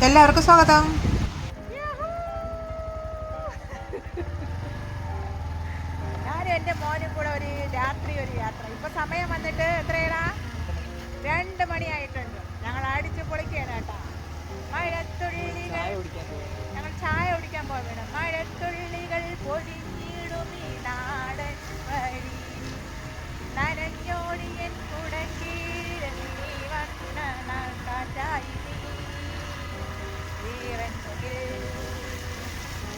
എല്ലാവർക്കും സ്വാഗതം. ഞാനും എൻ്റെ മോനും കൂടെ ഒരു യാത്ര. ഇപ്പൊ സമയം വന്നിട്ട് എത്രയാടാ? 2 മണിയായിട്ടുണ്ട്. ഞങ്ങൾ അടിച്ചു പൊളിക്കുകയാണ് കേട്ടാ. മഴത്തുള്ളികൾ ഞങ്ങൾ ചായ കുടിക്കാൻ പോവുകയാണ്. മഴത്തുള്ളികൾ പൊഴിഞ്ഞിടും ഈ നാടൻ വഴി, നനഞ്ഞോടിയൻ കുടക്കീഴൽ നീ വന്ന കാറ്റായി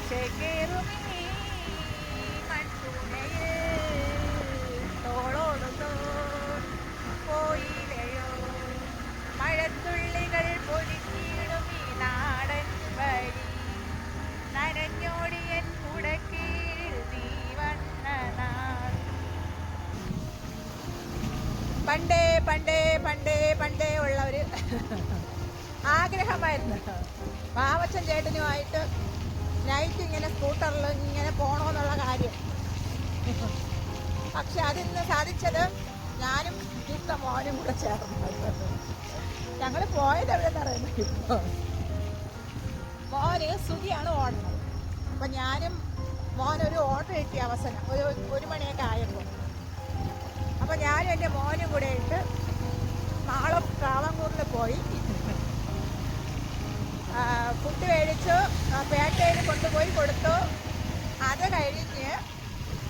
ചേക്കേറുമീ മൺകൂനയിൽ തോളോടു പോയില്ലയോ. മഴത്തുള്ളികൾ പൊഴിഞ്ഞിടും ഈ നാടൻ വഴി, നനഞ്ഞോടിയൻ കുടക്കീഴിൽ നീ വന്ന നാൾ. പണ്ടേ പണ്ടേ പണ്ടേ പണ്ടേ ഉള്ള ഒരു ആഗ്രഹമായിരുന്നു പാവച്ചൻ ചേട്ടനുമായിട്ട് നൈറ്റ് ഇങ്ങനെ സ്കൂട്ടറിൽ ഇങ്ങനെ പോകണമെന്നുള്ള കാര്യം. പക്ഷെ അതിന്ന് സാധിച്ചത് ഞാനും ഇത്ത മോനും കൂടെ ചേർന്ന്. ഞങ്ങൾ പോയത് എവിടെ പറയുന്നത്, ഇപ്പോൾ മോന് സുഖിയാണ് ഓടുന്നത്. അപ്പം ഞാനും മോനൊരു ഓട്ടോ കിട്ടിയ അവസരം ഒരു മണിയൊക്കെ ആയപ്പോൾ. അപ്പം ഞാനും എൻ്റെ മോനും കൂടെ ഇട്ട് നാളെ കാളങ്കൂറിൽ പോയി ഫുഡ് മേടിച്ചു, പേട്ടയിൽ കൊണ്ടുപോയി കൊടുത്തു. അത് കഴിഞ്ഞ്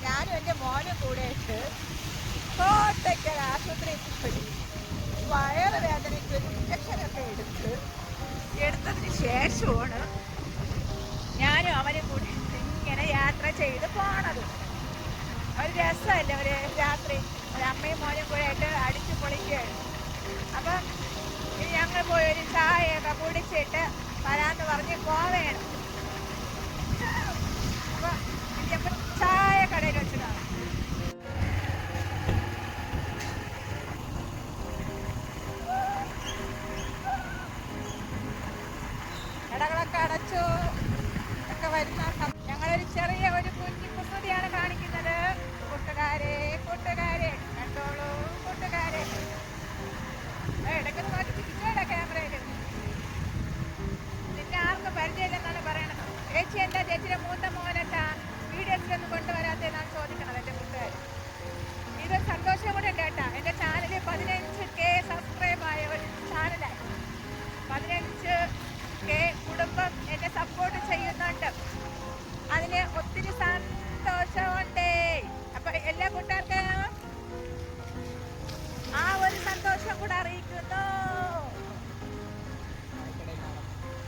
ഞാനും എൻ്റെ മോനും കൂടെ ഇട്ട് കോട്ടയ്ക്കൽ ആശുപത്രിയിൽ പോയി വയറ് വേദനയ്ക്ക് ഒരു ഇഞ്ചക്ഷനൊക്കെ എടുത്തതിന് ശേഷമാണ് ഞാനും അവനും കൂടി ഇങ്ങനെ യാത്ര ചെയ്ത് പോണത്. ഒരു രസമല്ലേ ഒരു രാത്രി, ഒരമ്മയും മോനും കൂടെ ആയിട്ട് അടിച്ചു പൊളിക്കുകയാണ്. അപ്പം ഇനി ഞങ്ങൾ പോയി ഒരു ചായയൊക്കെ കുടിച്ചിട്ട് വരാന്ന് പറഞ്ഞ് പോവേണം. അപ്പൊ ഇനിയപ്പോൾ ചായ കടയിൽ വെച്ചിട്ടാണ്. കടകളൊക്കെ അടച്ചു ഒക്കെ വരുന്ന ഞങ്ങളൊരു ചെറിയ ഒരു കുഞ്ഞു കുസൃതിയാണ് കാണിക്കുന്നത്. കൂട്ടുകാരെ കണ്ടോളൂ കൂട്ടുകാരെ. ഇടയ്ക്കൊന്ന് നോക്കി തിരിച്ചോടാ ക്യാമറയിൽ. നിന്നെ ആർക്കും പരിചയമില്ലെന്നാണ് പറയണത്. ചേച്ചി എന്താ ചേച്ചിയുടെ മൂത്ത മോനെന്താ വീഡിയോസിലൊന്നും കൊണ്ടുവരാത്തെന്നാണ് ചോദിക്കണത് എൻ്റെ കൂട്ടുകാർ. ഇത് സന്തോഷം കൂടെ ഉണ്ട് കേട്ടാ. എൻ്റെ ചാനൽ 15K സബ്സ്ക്രൈബായ ഒരു ചാനലായി. 15K കുടുംബം എന്നെ സപ്പോർട്ട് ചെയ്യുന്നുണ്ട്. അതിന് ഒത്തിരി സന്തോഷമുണ്ടേ. അപ്പൊ എല്ലാ കൂട്ടുകാർക്കും ആ ഒരു സന്തോഷം കൂടെ അറിയിക്കുന്നു.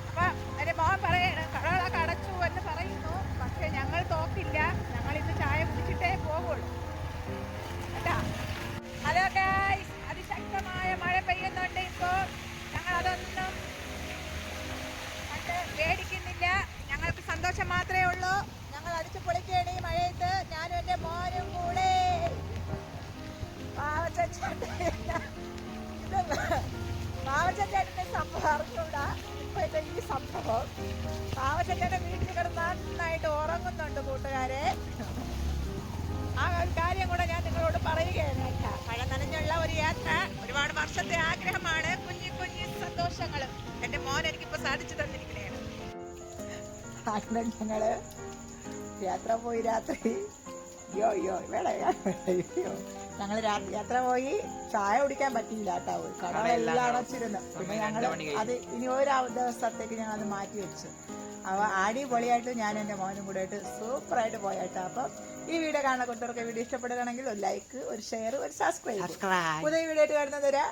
അപ്പൊ എന്റെ മോൻ പറയണ കടകളൊക്കെ അടച്ചു എന്ന് പറയുന്നു. പക്ഷെ ഞങ്ങൾ തോക്കില്ല, ഞങ്ങൾ ഇന്ന് ചായ കുടിച്ചിട്ടേ പോകുള്ളൂ കേട്ടാ. ഹലോ ഗൈസ്, അതിശക്തമായ മഴ പെയ്യുന്നുണ്ട് ഇപ്പോൾ. ഞങ്ങൾ അതൊന്നും കണ്ട് പേടിക്കുന്നില്ല. ഞങ്ങൾക്ക് സന്തോഷം മാത്രമേ ഉള്ളൂ. ഞങ്ങൾ അടിച്ചു പൊളിക്കുകയാണ് ഈ മഴയത്ത്, ഞാനും എൻ്റെ മോനും കൂടെ. പാവച്ചേട്ടൻ്റെ സംഭവം അറിഞ്ഞൂടാ. ഇപ്പോഴത്തെ ഈ സംഭവം പാവച്ചേട്ടൻ്റെ വീട്ടിൽ കിടന്ന് നന്നായിട്ട് ഉറങ്ങുന്നുണ്ട് കൂട്ടുകാരെ. ആ ഒരു കാര്യം കൂടെ ഞാൻ നിങ്ങളോട് പറയുകയാണ് കേട്ടാ. മഴ നനഞ്ഞുള്ള ഒരു യാത്ര ഒരുപാട് വർഷത്തെ ആഗ്രഹമാണ്. കുഞ്ഞു കുഞ്ഞു സന്തോഷങ്ങൾ എൻ്റെ മോൻ എനിക്കിപ്പോൾ സാധിച്ചു തന്നിരിക്കുകയാണ്. ഞങ്ങള് യാത്ര പോയി രാത്രി ഞങ്ങൾ യാത്ര പോയി ചായ കുടിക്കാൻ പറ്റിയില്ല കേട്ടോ. കടകളെല്ലാം അടച്ചിരുന്നു. പിന്നെ ഞങ്ങൾ അത് ഇനി ഒരു ദിവസത്തേക്ക് ഞങ്ങൾ അത് മാറ്റി വെച്ചു. അവ അടിപൊളിയായിട്ട് ഞാൻ എൻ്റെ മോനും കൂടെ ആയിട്ട് സൂപ്പറായിട്ട് പോയാട്ടോ. അപ്പം ഈ വീഡിയോ കാണുന്ന കുട്ടികൾക്ക് വീഡിയോ ഇഷ്ടപ്പെടുകയാണെങ്കിൽ ഒരു ലൈക്ക്, ഒരു ഷെയർ, ഒരു സബ്സ്ക്രൈബ്. പുതിയ വീഡിയോ ആയിട്ട് വരുന്നത് വരെ